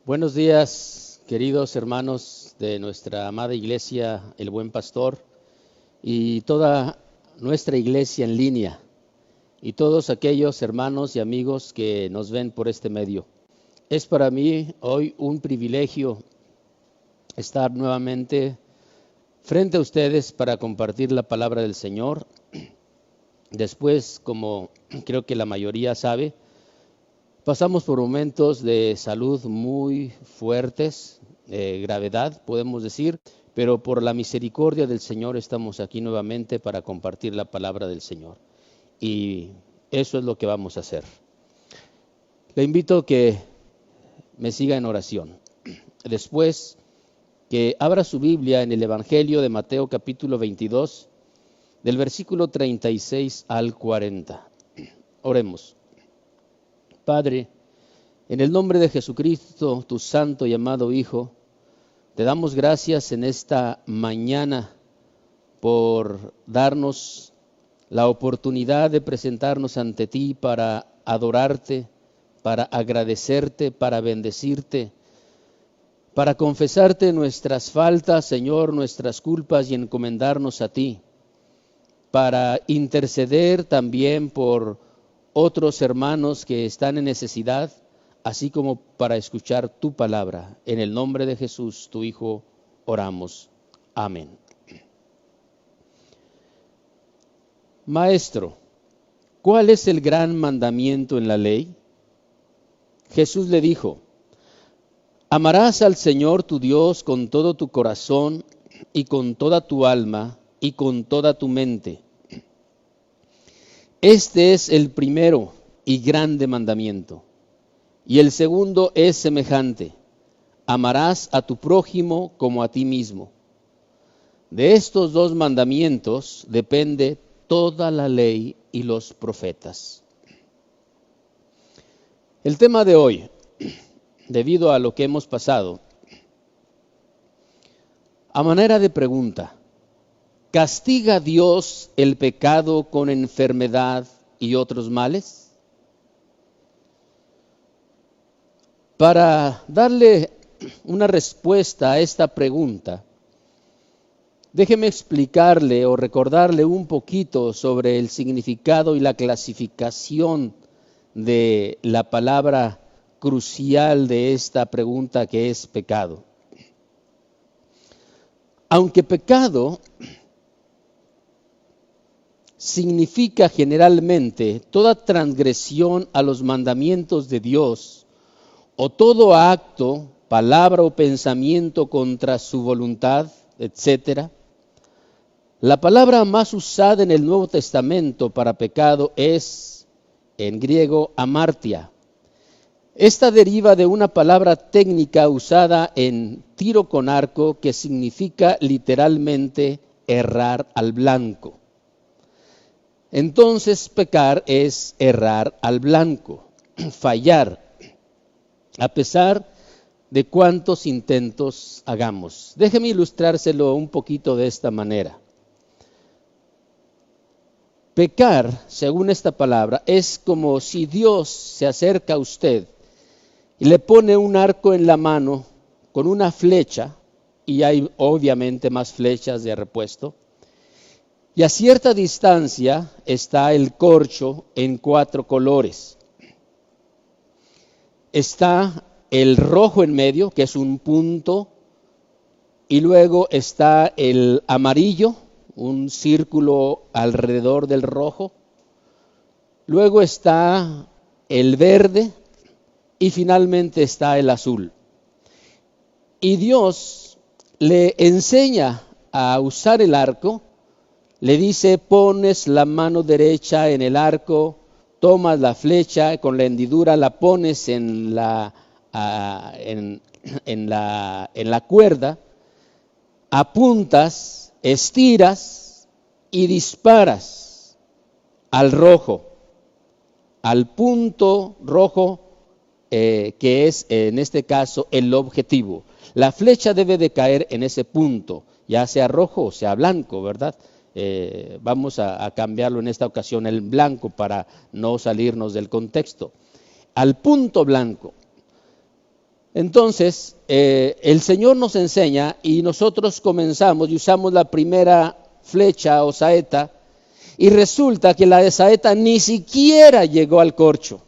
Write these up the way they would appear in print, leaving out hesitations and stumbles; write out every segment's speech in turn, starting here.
Buenos días, queridos hermanos de nuestra amada iglesia, el Buen Pastor, y toda nuestra iglesia en línea, y todos aquellos hermanos y amigos que nos ven por este medio. Es para mí hoy un privilegio estar nuevamente frente a ustedes para compartir la palabra del Señor. Después, como creo que la mayoría sabe, pasamos por momentos de salud muy fuertes, gravedad, podemos decir, pero por la misericordia del Señor estamos aquí nuevamente para compartir la palabra del Señor. Y eso es lo que vamos a hacer. Le invito a que me siga en oración. Después, que abra su Biblia en el Evangelio de Mateo capítulo 22, del versículo 36 al 40. Oremos. Padre, en el nombre de Jesucristo, tu santo y amado Hijo, te damos gracias en esta mañana por darnos la oportunidad de presentarnos ante ti para adorarte, para agradecerte, para bendecirte, para confesarte nuestras faltas, Señor, nuestras culpas y encomendarnos a ti, para interceder también por otros hermanos que están en necesidad, así como para escuchar tu palabra. En el nombre de Jesús, tu Hijo, oramos. Amén. Maestro, ¿cuál es el gran mandamiento en la ley? Jesús le dijo: amarás al Señor tu Dios con todo tu corazón y con toda tu alma y con toda tu mente. Este es el primero y grande mandamiento. Y el segundo es semejante: amarás a tu prójimo como a ti mismo. De estos dos mandamientos depende toda la ley y los profetas. El tema de hoy, debido a lo que hemos pasado, a manera de pregunta: ¿castiga Dios el pecado con enfermedad y otros males? Para darle una respuesta a esta pregunta, déjeme explicarle o recordarle un poquito sobre el significado y la clasificación de la palabra crucial de esta pregunta, que es pecado. Aunque pecado significa generalmente toda transgresión a los mandamientos de Dios o todo acto, palabra o pensamiento contra su voluntad, etc., la palabra más usada en el Nuevo Testamento para pecado es, en griego, amartia. Esta deriva de una palabra técnica usada en tiro con arco que significa literalmente errar al blanco. Entonces, pecar es errar al blanco, fallar, a pesar de cuántos intentos hagamos. Déjeme ilustrárselo un poquito de esta manera. Pecar, según esta palabra, es como si Dios se acerca a usted y le pone un arco en la mano con una flecha, y hay obviamente más flechas de repuesto, y a cierta distancia está el corcho en 4 colores. Está el rojo en medio, que es un punto, y luego está el amarillo, un círculo alrededor del rojo. Luego está el verde y finalmente está el azul. Y Dios le enseña a usar el arco, le dice: pones la mano derecha en el arco, tomas la flecha, con la hendidura la pones en la cuerda, apuntas, estiras y disparas al rojo, al punto rojo, que es en este caso el objetivo. La flecha debe de caer en ese punto, ya sea rojo o sea blanco, ¿verdad? Vamos a cambiarlo en esta ocasión el blanco para no salirnos del contexto. Al punto blanco. Entonces, el Señor nos enseña y nosotros comenzamos y usamos la primera flecha o saeta y resulta que la saeta ni siquiera llegó al corcho,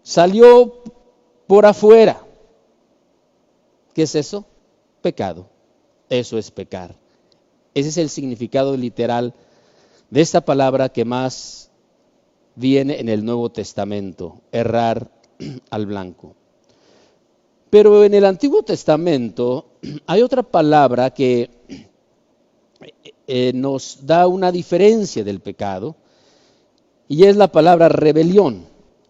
salió por afuera. ¿Qué es eso? Pecado. Eso es pecar. Ese es el significado literal de esta palabra que más viene en el Nuevo Testamento, errar al blanco. Pero en el Antiguo Testamento hay otra palabra que nos da una diferencia del pecado y es la palabra rebelión.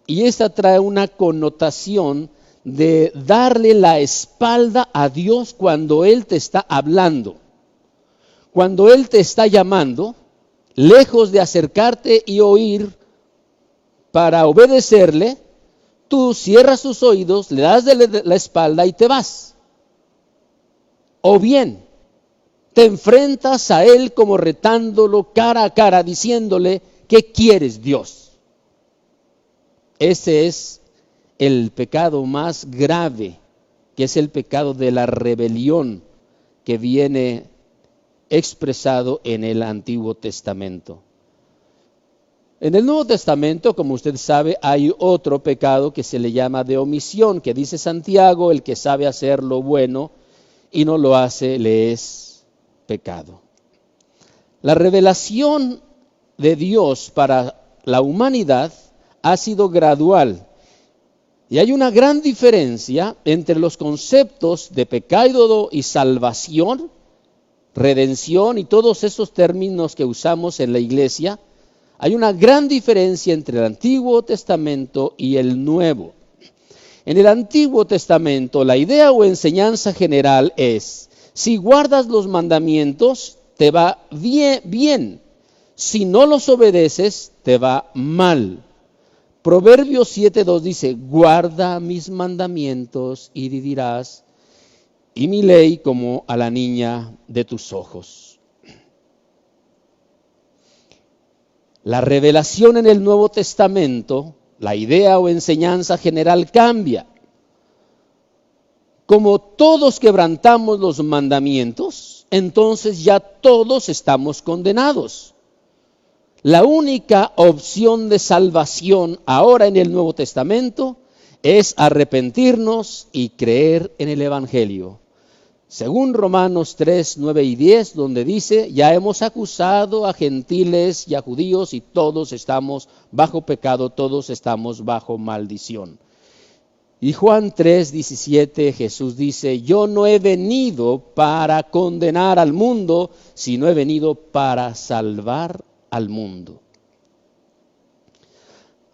Y esta trae una connotación de darle la espalda a Dios cuando Él te está hablando. Cuando Él te está llamando, lejos de acercarte y oír para obedecerle, tú cierras tus oídos, le das la espalda y te vas. O bien, te enfrentas a Él como retándolo cara a cara, diciéndole, ¿qué quieres, Dios? Ese es el pecado más grave, que es el pecado de la rebelión que viene expresado en el Antiguo Testamento. En el Nuevo Testamento, como usted sabe, hay otro pecado que se le llama de omisión, que dice Santiago, el que sabe hacer lo bueno y no lo hace, le es pecado. La revelación de Dios para la humanidad ha sido gradual. Y hay una gran diferencia entre los conceptos de pecado y salvación, redención y todos esos términos que usamos en la iglesia. Hay una gran diferencia entre el Antiguo Testamento y el Nuevo. En el Antiguo Testamento, la idea o enseñanza general es, si guardas los mandamientos, te va bien. Si no los obedeces, te va mal. Proverbios 7:2 dice, guarda mis mandamientos y vivirás, y mi ley como a la niña de tus ojos. La revelación en el Nuevo Testamento, la idea o enseñanza general cambia. Como todos quebrantamos los mandamientos, entonces ya todos estamos condenados. La única opción de salvación ahora en el Nuevo Testamento es arrepentirnos y creer en el Evangelio. Según Romanos 3, 9 y 10, donde dice, ya hemos acusado a gentiles y a judíos y todos estamos bajo pecado, todos estamos bajo maldición. Y Juan 3, 17, Jesús dice, yo no he venido para condenar al mundo, sino he venido para salvar al mundo.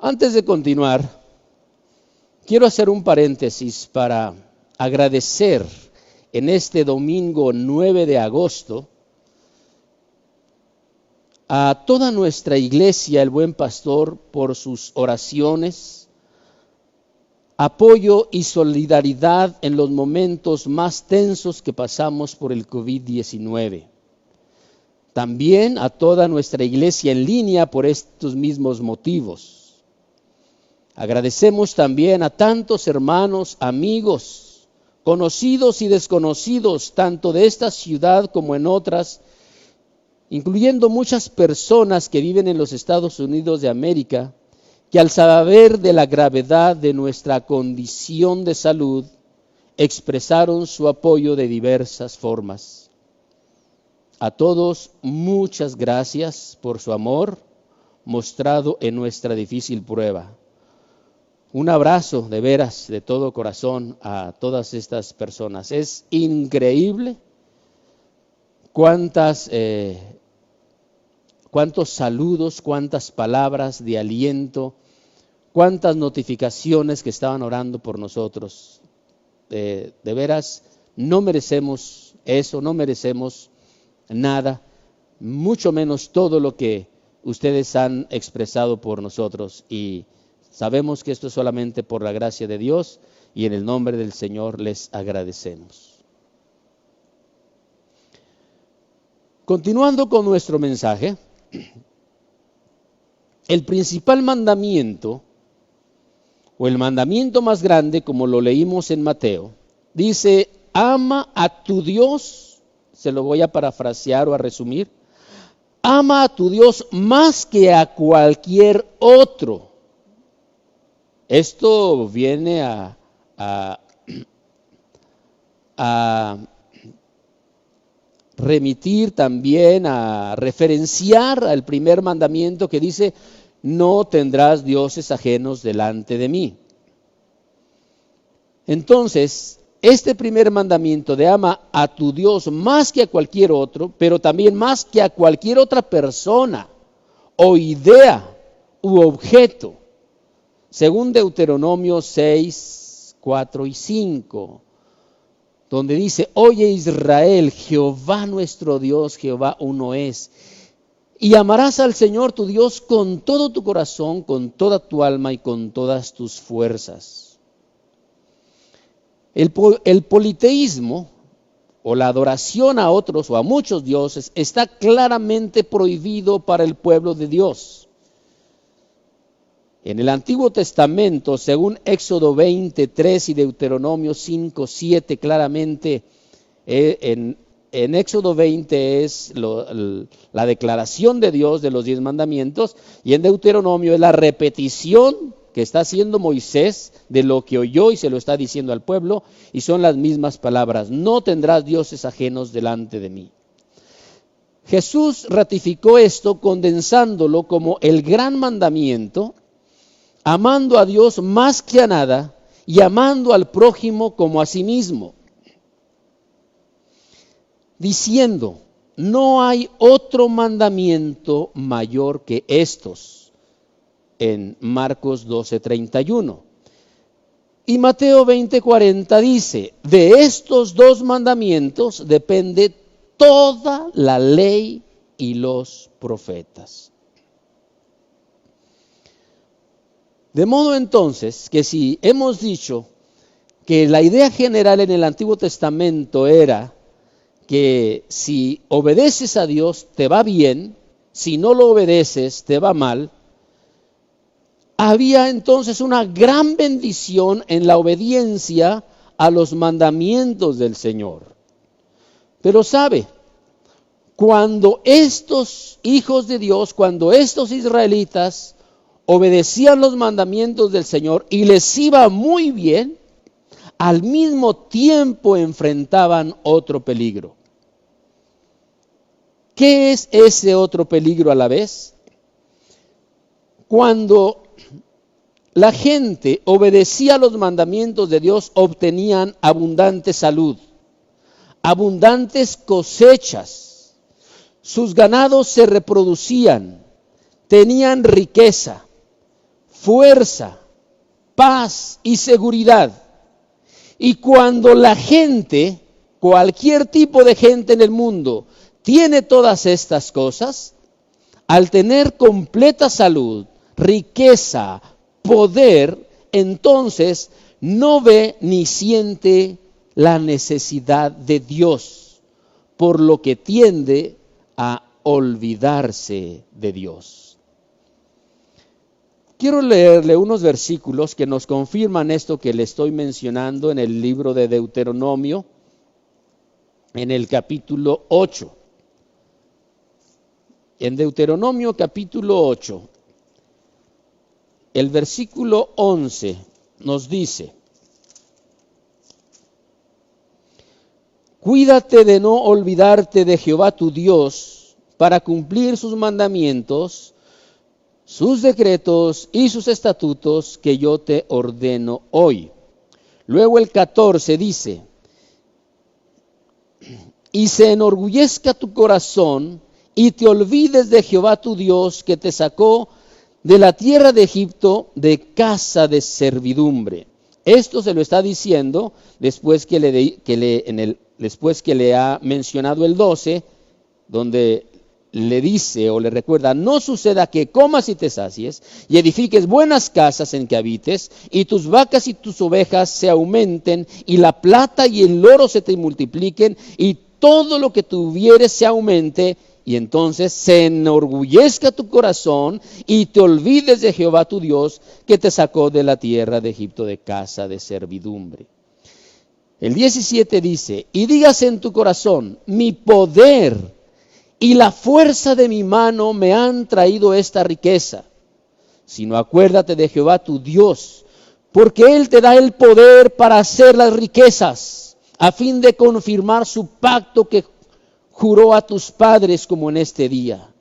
Antes de continuar, quiero hacer un paréntesis para agradecer en este domingo 9 de agosto a toda nuestra iglesia, el Buen Pastor, por sus oraciones, apoyo y solidaridad en los momentos más tensos que pasamos por el COVID-19. También a toda nuestra iglesia en línea por estos mismos motivos. Agradecemos también a tantos hermanos, amigos, conocidos y desconocidos, tanto de esta ciudad como en otras, incluyendo muchas personas que viven en los Estados Unidos de América, que al saber de la gravedad de nuestra condición de salud, expresaron su apoyo de diversas formas. A todos, muchas gracias por su amor mostrado en nuestra difícil prueba. Un abrazo de veras, de todo corazón a todas estas personas. Es increíble cuántos saludos, cuántas palabras de aliento, cuántas notificaciones que estaban orando por nosotros. De veras, no merecemos eso, no merecemos nada, mucho menos todo lo que ustedes han expresado por nosotros, y sabemos que esto es solamente por la gracia de Dios, y en el nombre del Señor les agradecemos. Continuando con nuestro mensaje, el principal mandamiento o el mandamiento más grande, como lo leímos en Mateo, dice, ama a tu Dios, se lo voy a parafrasear o a resumir, ama a tu Dios más que a cualquier otro. Esto viene a remitir también, a referenciar al primer mandamiento que dice, no tendrás dioses ajenos delante de mí. Entonces, este primer mandamiento de ama a tu Dios más que a cualquier otro, pero también más que a cualquier otra persona o idea u objeto, según Deuteronomio 6, 4 y 5, donde dice, oye Israel, Jehová nuestro Dios, Jehová uno es, y amarás al Señor tu Dios con todo tu corazón, con toda tu alma y con todas tus fuerzas. El politeísmo o la adoración a otros o a muchos dioses está claramente prohibido para el pueblo de Dios. En el Antiguo Testamento, según Éxodo 20:3 y Deuteronomio 5:7, claramente en Éxodo 20 es la declaración de Dios de los 10 mandamientos, y en Deuteronomio es la repetición que está haciendo Moisés de lo que oyó y se lo está diciendo al pueblo, y son las mismas palabras, no tendrás dioses ajenos delante de mí. Jesús ratificó esto condensándolo como el gran mandamiento, amando a Dios más que a nada y amando al prójimo como a sí mismo, diciendo, no hay otro mandamiento mayor que estos, en Marcos 12:31. Y Mateo 20:40 dice, de estos 2 mandamientos depende toda la ley y los profetas. De modo entonces que si hemos dicho que la idea general en el Antiguo Testamento era que si obedeces a Dios te va bien, si no lo obedeces te va mal, había entonces una gran bendición en la obediencia a los mandamientos del Señor. Pero sabe, cuando estos hijos de Dios, cuando estos israelitas obedecían los mandamientos del Señor y les iba muy bien, al mismo tiempo enfrentaban otro peligro. ¿Qué es ese otro peligro a la vez? Cuando la gente obedecía los mandamientos de Dios, obtenían abundante salud, abundantes cosechas, sus ganados se reproducían, tenían riqueza, fuerza, paz y seguridad. Y cuando la gente, cualquier tipo de gente en el mundo, tiene todas estas cosas, al tener completa salud, riqueza, poder, entonces no ve ni siente la necesidad de Dios, por lo que tiende a olvidarse de Dios. Quiero leerle unos versículos que nos confirman esto que le estoy mencionando en el libro de Deuteronomio, en el capítulo 8. En Deuteronomio capítulo 8, el versículo 11 nos dice, cuídate de no olvidarte de Jehová tu Dios para cumplir sus mandamientos, sus decretos y sus estatutos que yo te ordeno hoy. Luego el 14 dice, y se enorgullezca tu corazón y te olvides de Jehová tu Dios que te sacó de la tierra de Egipto, de casa de servidumbre. Esto se lo está diciendo después que le ha mencionado el 12, donde le dice o le recuerda, no suceda que comas y te sacies, y edifiques buenas casas en que habites, y tus vacas y tus ovejas se aumenten, y la plata y el oro se te multipliquen, y todo lo que tuvieres se aumente, y entonces se enorgullezca tu corazón y te olvides de Jehová tu Dios, que te sacó de la tierra de Egipto, de casa de servidumbre. El 17 dice, y digas en tu corazón, mi poder y la fuerza de mi mano me han traído esta riqueza. Sino acuérdate de Jehová tu Dios, porque Él te da el poder para hacer las riquezas, a fin de confirmar su pacto que juró a tus padres como en este día.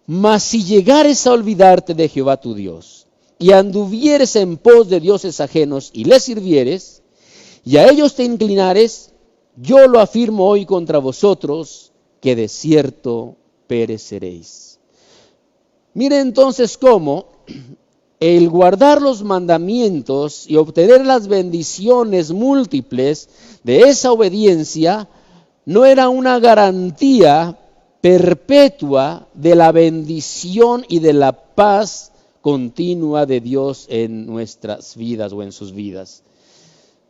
Mas si llegares a olvidarte de Jehová tu Dios, y anduvieres en pos de dioses ajenos y les sirvieres, y a ellos te inclinares, yo lo afirmo hoy contra vosotros, que de cierto pereceréis. Mire entonces cómo el guardar los mandamientos y obtener las bendiciones múltiples de esa obediencia no era una garantía perpetua de la bendición y de la paz continua de Dios en nuestras vidas o en sus vidas,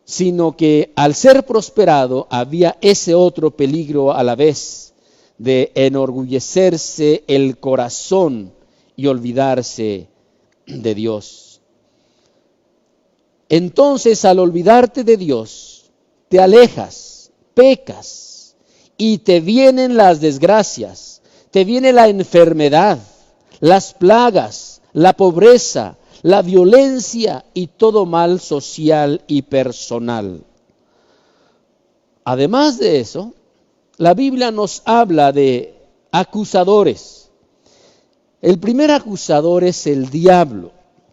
sino que al ser prosperado había ese otro peligro a la vez de enorgullecerse el corazón y olvidarse de Dios. Entonces, al olvidarte de Dios, te alejas, pecas, y te vienen las desgracias, te viene la enfermedad, las plagas, la pobreza, la violencia y todo mal social y personal. Además de eso, la Biblia nos habla de acusadores. El primer acusador es el diablo,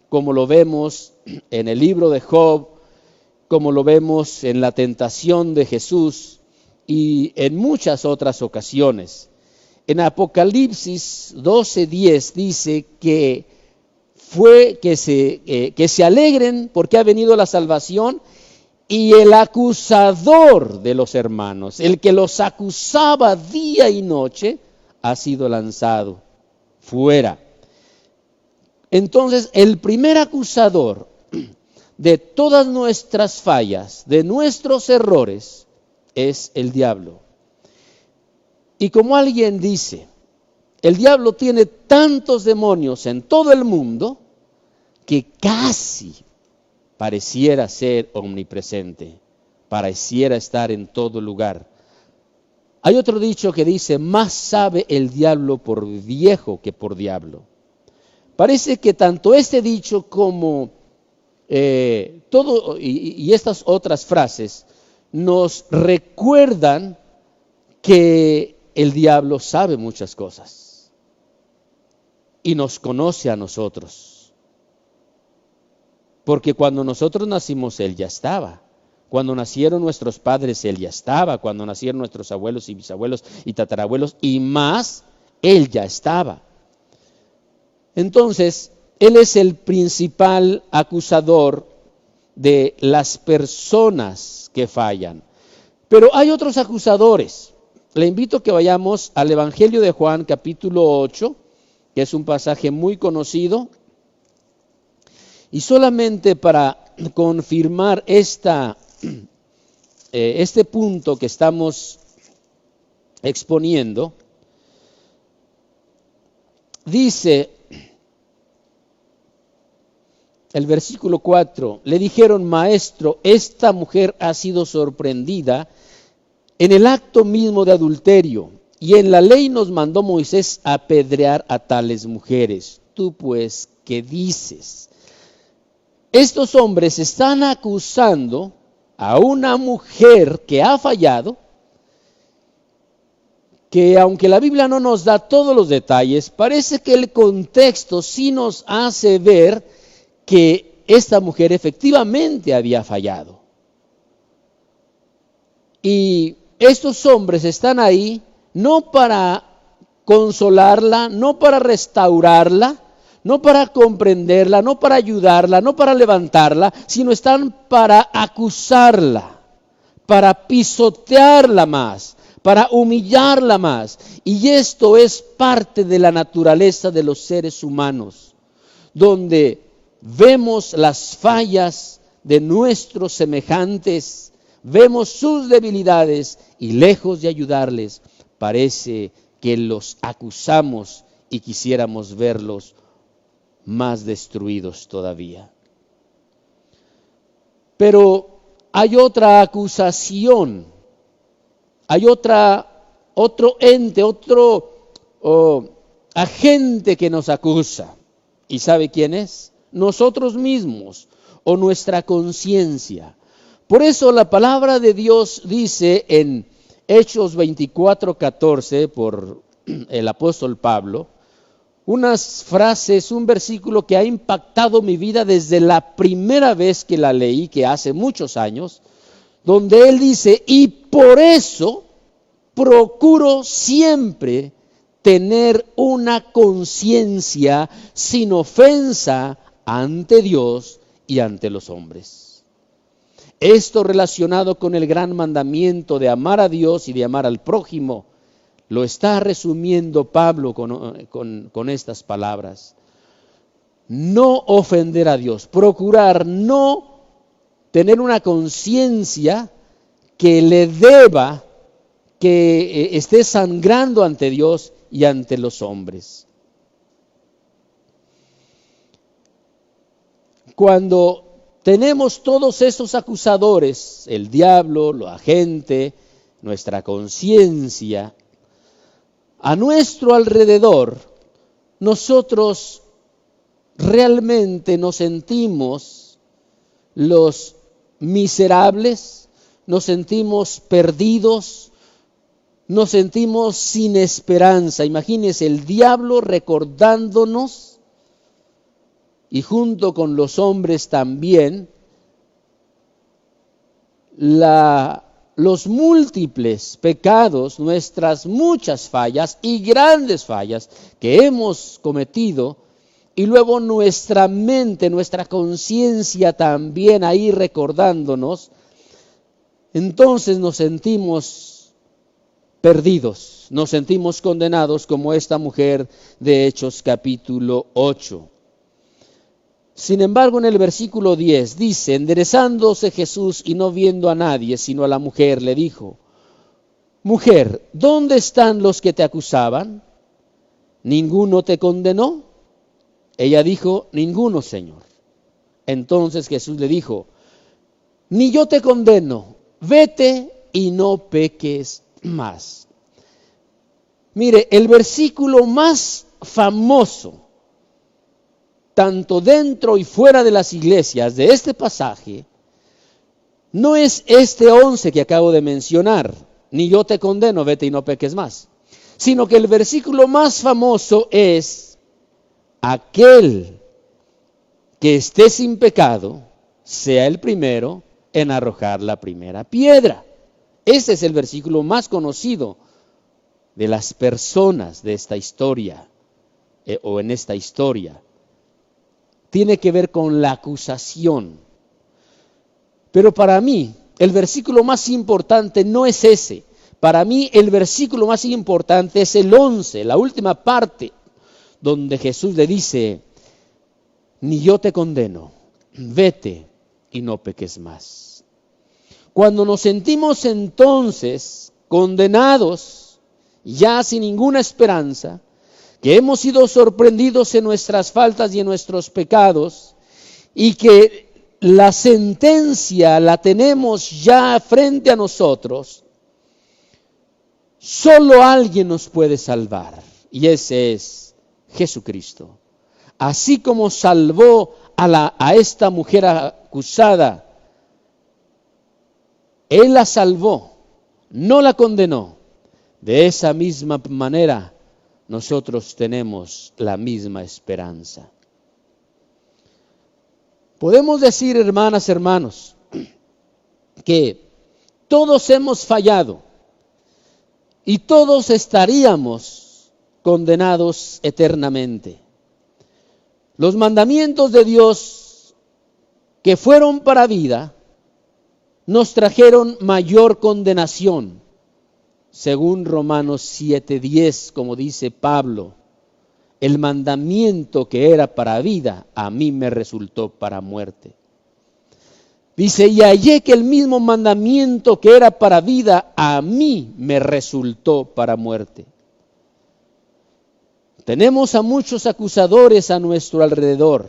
como lo vemos en el libro de Job, como lo vemos en la tentación de Jesús y en muchas otras ocasiones. En Apocalipsis 12:10 dice que se alegren porque ha venido la salvación, y el acusador de los hermanos, el que los acusaba día y noche, ha sido lanzado fuera. Entonces, el primer acusador de todas nuestras fallas, de nuestros errores, es el diablo. Y como alguien dice, el diablo tiene tantos demonios en todo el mundo que casi pareciera ser omnipresente, pareciera estar en todo lugar. Hay otro dicho que dice, más sabe el diablo por viejo que por diablo. Parece que tanto este dicho como todo y estas otras frases nos recuerdan que el diablo sabe muchas cosas y nos conoce a nosotros. Porque cuando nosotros nacimos, Él ya estaba. Cuando nacieron nuestros padres, Él ya estaba. Cuando nacieron nuestros abuelos y bisabuelos y tatarabuelos y más, Él ya estaba. Entonces, Él es el principal acusador de las personas que fallan. Pero hay otros acusadores. Le invito a que vayamos al Evangelio de Juan, capítulo 8, que es un pasaje muy conocido. Y solamente para confirmar este punto que estamos exponiendo, dice el versículo 4, le dijeron, maestro, esta mujer ha sido sorprendida en el acto mismo de adulterio, y en la ley nos mandó Moisés apedrear a tales mujeres. Tú pues, ¿qué dices? Estos hombres están acusando a una mujer que ha fallado, que aunque la Biblia no nos da todos los detalles, parece que el contexto sí nos hace ver que esta mujer efectivamente había fallado. Y estos hombres están ahí no para consolarla, no para restaurarla, no para comprenderla, no para ayudarla, no para levantarla, sino están para acusarla, para pisotearla más, para humillarla más. Y esto es parte de la naturaleza de los seres humanos, donde vemos las fallas de nuestros semejantes, vemos sus debilidades y lejos de ayudarles, parece que los acusamos y quisiéramos verlos más destruidos todavía. Pero hay otra acusación, hay otro ente, otro agente que nos acusa. ¿Y sabe quién es? Nosotros mismos o nuestra conciencia. Por eso la palabra de Dios dice en Hechos 24:14 por el apóstol Pablo, unas frases, un versículo que ha impactado mi vida desde la primera vez que la leí, que hace muchos años, donde él dice, y por eso procuro siempre tener una conciencia sin ofensa ante Dios y ante los hombres. Esto relacionado con el gran mandamiento de amar a Dios y de amar al prójimo, lo está resumiendo Pablo con estas palabras. No ofender a Dios, procurar no tener una conciencia que le deba, que esté sangrando ante Dios y ante los hombres. Cuando tenemos todos esos acusadores, el diablo, la gente, nuestra conciencia, a nuestro alrededor, nosotros realmente nos sentimos los miserables, nos sentimos perdidos, nos sentimos sin esperanza. Imagínense el diablo recordándonos, y junto con los hombres también, los múltiples pecados, nuestras muchas fallas y grandes fallas que hemos cometido, y luego nuestra mente, nuestra conciencia también ahí recordándonos, entonces nos sentimos perdidos, nos sentimos condenados como esta mujer de Hechos capítulo 8. Sin embargo, en el versículo 10 dice, enderezándose Jesús y no viendo a nadie, sino a la mujer, le dijo, mujer, ¿dónde están los que te acusaban? ¿Ninguno te condenó? Ella dijo, ninguno, Señor. Entonces Jesús le dijo, ni yo te condeno, vete y no peques más. Mire, el versículo más famoso, tanto dentro y fuera de las iglesias, de este pasaje, no es este 11 que acabo de mencionar, ni yo te condeno, vete y no peques más, sino que el versículo más famoso es, aquel que esté sin pecado, sea el primero en arrojar la primera piedra. Ese es el versículo más conocido de las personas de esta historia, o en esta historia. Tiene que ver con la acusación. Pero para mí, el versículo más importante no es ese. Para mí, el versículo más importante es el 11, la última parte, donde Jesús le dice, ni yo te condeno, vete y no peques más. Cuando nos sentimos entonces condenados, ya sin ninguna esperanza, que hemos sido sorprendidos en nuestras faltas y en nuestros pecados, y que la sentencia la tenemos ya frente a nosotros, solo alguien nos puede salvar, y ese es Jesucristo. Así como salvó a esta mujer acusada, Él la salvó, no la condenó. De esa misma manera, nosotros tenemos la misma esperanza. Podemos decir, hermanas, hermanos, que todos hemos fallado y todos estaríamos condenados eternamente. Los mandamientos de Dios que fueron para vida nos trajeron mayor condenación. Según Romanos 7:10, como dice Pablo, el mandamiento que era para vida, a mí me resultó para muerte. Dice, y hallé que el mismo mandamiento que era para vida, a mí me resultó para muerte. Tenemos a muchos acusadores a nuestro alrededor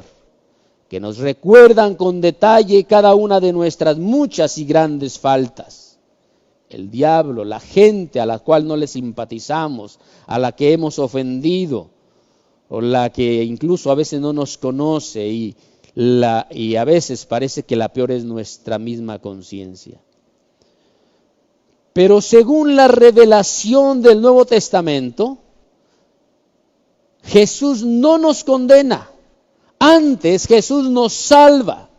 que nos recuerdan con detalle cada una de nuestras muchas y grandes faltas. El diablo, la gente a la cual no le simpatizamos, a la que hemos ofendido, o la que incluso a veces no nos conoce y a veces parece que la peor es nuestra misma conciencia. Pero según la revelación del Nuevo Testamento, Jesús no nos condena. Antes Jesús nos salva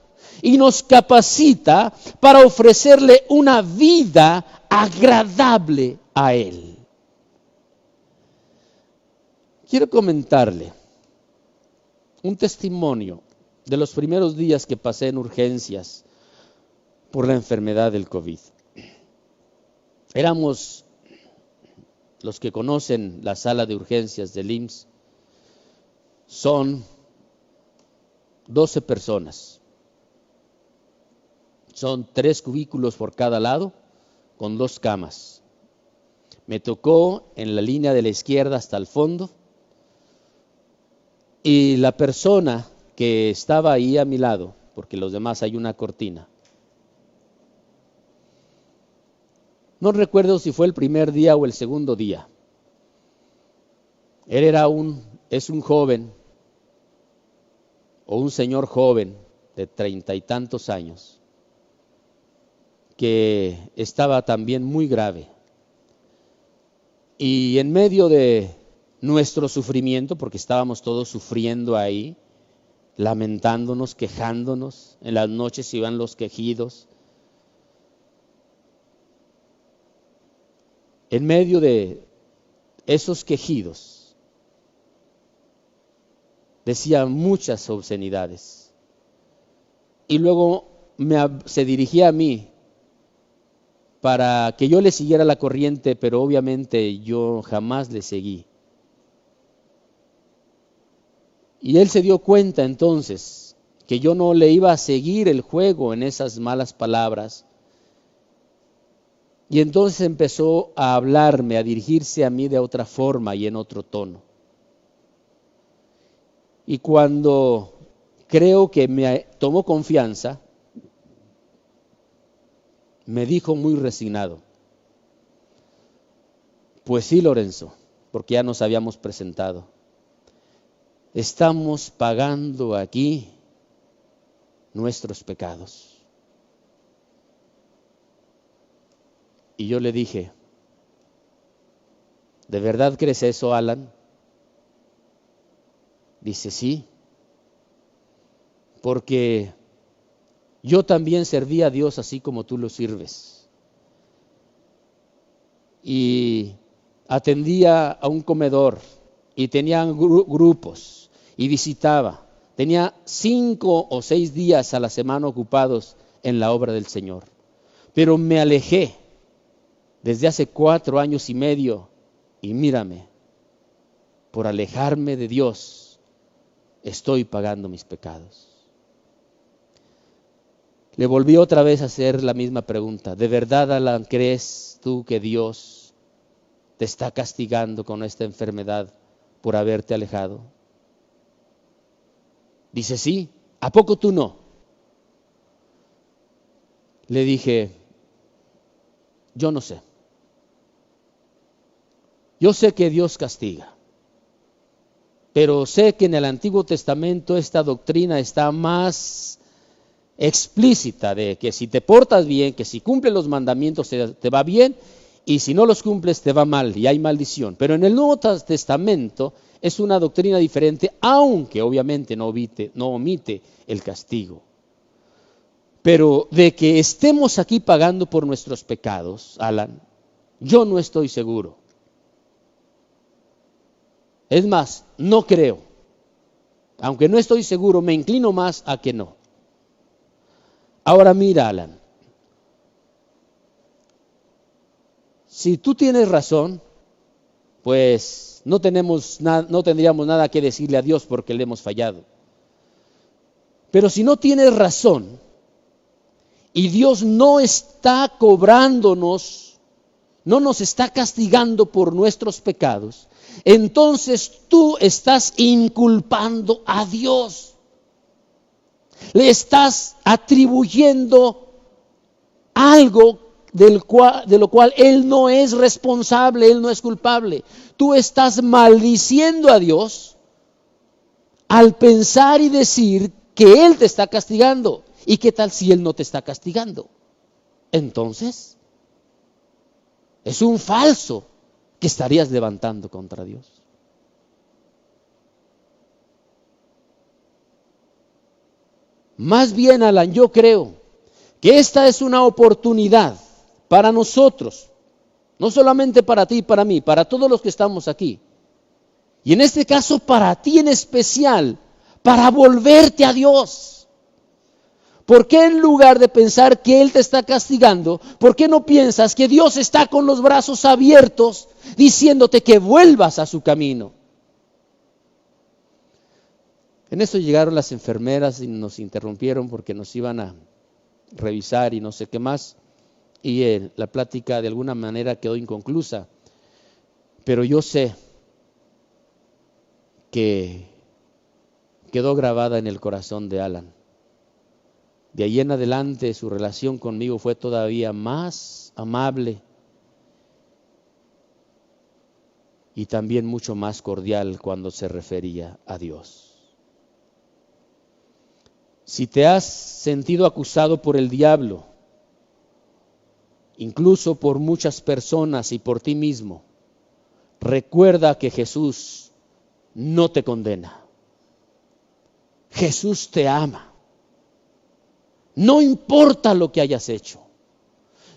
y nos capacita para ofrecerle una vida agradable a Él. Quiero comentarle un testimonio de los primeros días que pasé en urgencias por la enfermedad del COVID. Éramos, los que conocen la sala de urgencias del IMSS, son 12 personas. Son 3 cubículos por cada lado, con 2 camas. Me tocó en la línea de la izquierda hasta el fondo, y la persona que estaba ahí a mi lado, porque los demás hay una cortina, no recuerdo si fue el primer día o el segundo día. Él es un joven, o un señor joven de 30 y tantos años, que estaba también muy grave. Y en medio de nuestro sufrimiento, porque estábamos todos sufriendo ahí, lamentándonos, quejándonos, en las noches iban los quejidos. En medio de esos quejidos, decía muchas obscenidades. Y luego se dirigía a mí para que yo le siguiera la corriente, pero obviamente yo jamás le seguí. Y él se dio cuenta entonces que yo no le iba a seguir el juego en esas malas palabras. Y entonces empezó a hablarme, a dirigirse a mí de otra forma y en otro tono. Y cuando creo que me tomó confianza, me dijo muy resignado: pues sí, Lorenzo, porque ya nos habíamos presentado, estamos pagando aquí nuestros pecados. Y yo le dije: ¿de verdad crees eso, Alan? Dice: sí, porque yo también serví a Dios así como tú lo sirves. Y atendía a un comedor y tenía grupos y visitaba. Tenía 5 o 6 días a la semana ocupados en la obra del Señor. Pero me alejé desde hace 4 años y medio y mírame, por alejarme de Dios, estoy pagando mis pecados. Le volví otra vez a hacer la misma pregunta: ¿de verdad, Alan, crees tú que Dios te está castigando con esta enfermedad por haberte alejado? Dice: sí. ¿A poco tú no? Le dije: yo no sé. Yo sé que Dios castiga, pero sé que en el Antiguo Testamento esta doctrina está más explícita, de que si te portas bien, que si cumples los mandamientos te va bien, y si no los cumples te va mal y hay maldición. Pero en el Nuevo Testamento es una doctrina diferente, aunque obviamente no omite el castigo. Pero de que estemos aquí pagando por nuestros pecados, Alan, yo no estoy seguro. Es más, no creo. Aunque no estoy seguro, me inclino más a que no. Ahora mira, Alan, si tú tienes razón, pues no tendríamos nada que decirle a Dios porque le hemos fallado. Pero si no tienes razón y Dios no está cobrándonos no nos está castigando por nuestros pecados, entonces tú estás inculpando a Dios. Le estás atribuyendo algo de lo cual Él no es responsable, Él no es culpable. Tú estás maldiciendo a Dios al pensar y decir que Él te está castigando. ¿Y qué tal si Él no te está castigando? Entonces, es un falso que estarías levantando contra Dios. Más bien, Alan, yo creo que esta es una oportunidad para nosotros, no solamente para ti y para mí, para todos los que estamos aquí. Y en este caso para ti en especial, para volverte a Dios. ¿Por qué en lugar de pensar que Él te está castigando, por qué no piensas que Dios está con los brazos abiertos diciéndote que vuelvas a su camino? En eso llegaron las enfermeras y nos interrumpieron porque nos iban a revisar y no sé qué más. Y la plática de alguna manera quedó inconclusa. Pero yo sé que quedó grabada en el corazón de Alan. De ahí en adelante su relación conmigo fue todavía más amable y también mucho más cordial cuando se refería a Dios. Si te has sentido acusado por el diablo, incluso por muchas personas y por ti mismo, recuerda que Jesús no te condena. Jesús te ama. No importa lo que hayas hecho.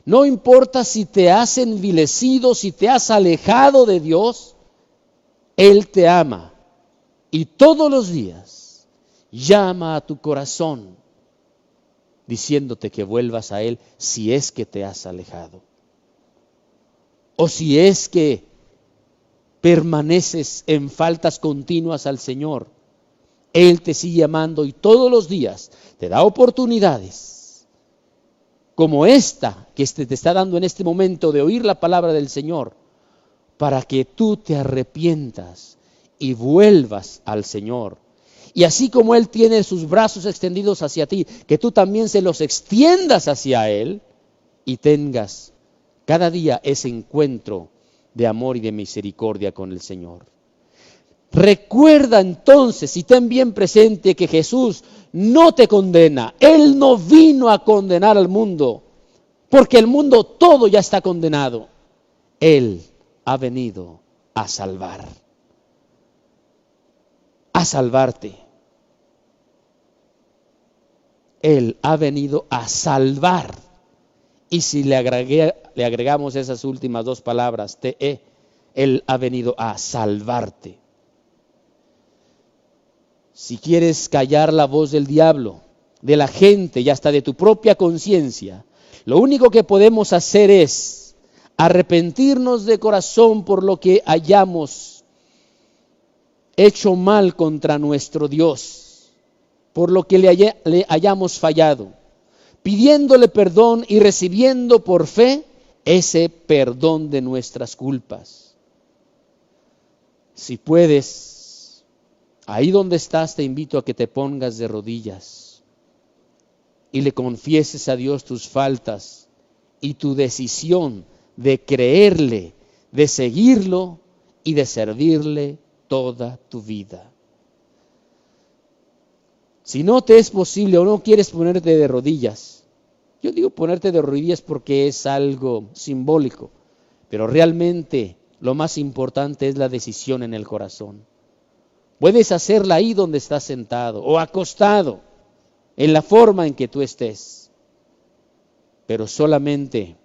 No importa si te has envilecido, si te has alejado de Dios. Él te ama. Y todos los días llama a tu corazón diciéndote que vuelvas a Él si es que te has alejado. O si es que permaneces en faltas continuas al Señor. Él te sigue amando y todos los días te da oportunidades como esta que te está dando en este momento de oír la palabra del Señor para que tú te arrepientas y vuelvas al Señor. Y así como Él tiene sus brazos extendidos hacia ti, que tú también se los extiendas hacia Él y tengas cada día ese encuentro de amor y de misericordia con el Señor. Recuerda entonces y ten bien presente que Jesús no te condena. Él no vino a condenar al mundo, porque el mundo todo ya está condenado. Él ha venido a salvar, a salvarte. Él ha venido a salvar. Y si le agregamos esas últimas dos palabras, te-e, Él ha venido a salvarte. Si quieres callar la voz del diablo, de la gente y hasta de tu propia conciencia, lo único que podemos hacer es arrepentirnos de corazón por lo que hayamos hecho mal contra nuestro Dios, por lo que le hayamos fallado, pidiéndole perdón y recibiendo por fe ese perdón de nuestras culpas. Si puedes, ahí donde estás te invito a que te pongas de rodillas y le confieses a Dios tus faltas y tu decisión de creerle, de seguirlo y de servirle toda tu vida. Si no te es posible o no quieres ponerte de rodillas, yo digo ponerte de rodillas porque es algo simbólico, pero realmente lo más importante es la decisión en el corazón. Puedes hacerla ahí donde estás sentado o acostado, en la forma en que tú estés, pero solamente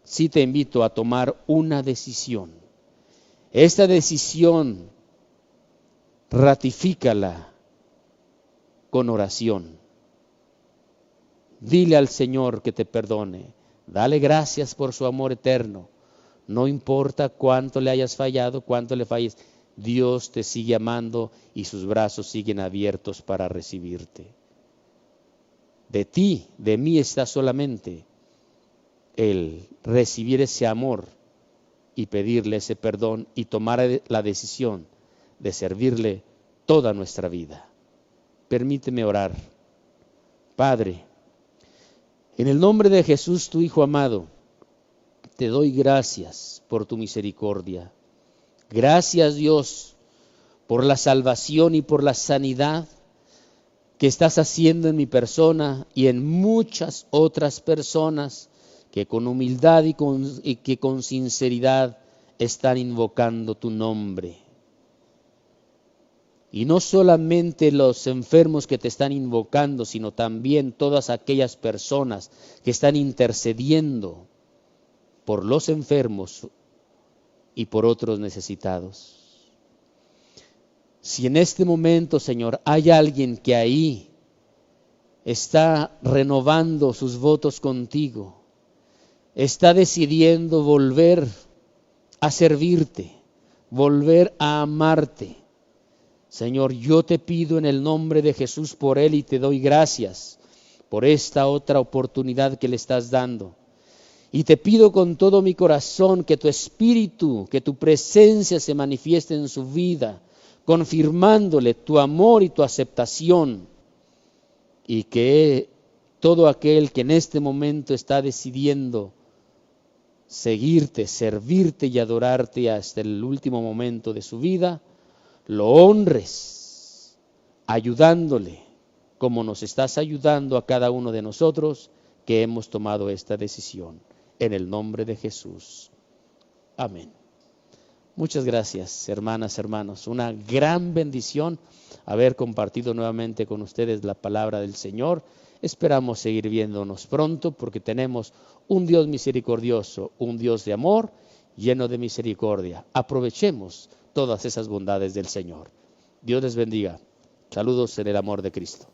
sí te invito a tomar una decisión. Esta decisión ratifícala con oración. Dile al Señor que te perdone. Dale gracias por su amor eterno. No importa cuánto le hayas fallado, cuánto le falles, Dios te sigue amando y sus brazos siguen abiertos para recibirte. De ti, de mí está solamente el recibir ese amor y pedirle ese perdón y tomar la decisión de servirle toda nuestra vida. Permíteme orar. Padre, en el nombre de Jesús, tu Hijo amado, te doy gracias por tu misericordia. Gracias, Dios, por la salvación y por la sanidad que estás haciendo en mi persona y en muchas otras personas que con humildad y que con sinceridad están invocando tu nombre. Y no solamente los enfermos que te están invocando, sino también todas aquellas personas que están intercediendo por los enfermos y por otros necesitados. Si en este momento, Señor, hay alguien que ahí está renovando sus votos contigo, está decidiendo volver a servirte, volver a amarte, Señor, yo te pido en el nombre de Jesús por él y te doy gracias por esta otra oportunidad que le estás dando. Y te pido con todo mi corazón que tu espíritu, que tu presencia se manifieste en su vida, confirmándole tu amor y tu aceptación. Y que todo aquel que en este momento está decidiendo seguirte, servirte y adorarte hasta el último momento de su vida, lo honres, ayudándole como nos estás ayudando a cada uno de nosotros que hemos tomado esta decisión. En el nombre de Jesús. Amén. Muchas gracias, hermanas, hermanos. Una gran bendición haber compartido nuevamente con ustedes la palabra del Señor. Esperamos seguir viéndonos pronto porque tenemos un Dios misericordioso, un Dios de amor, lleno de misericordia. Aprovechemos todas esas bondades del Señor. Dios les bendiga. Saludos en el amor de Cristo.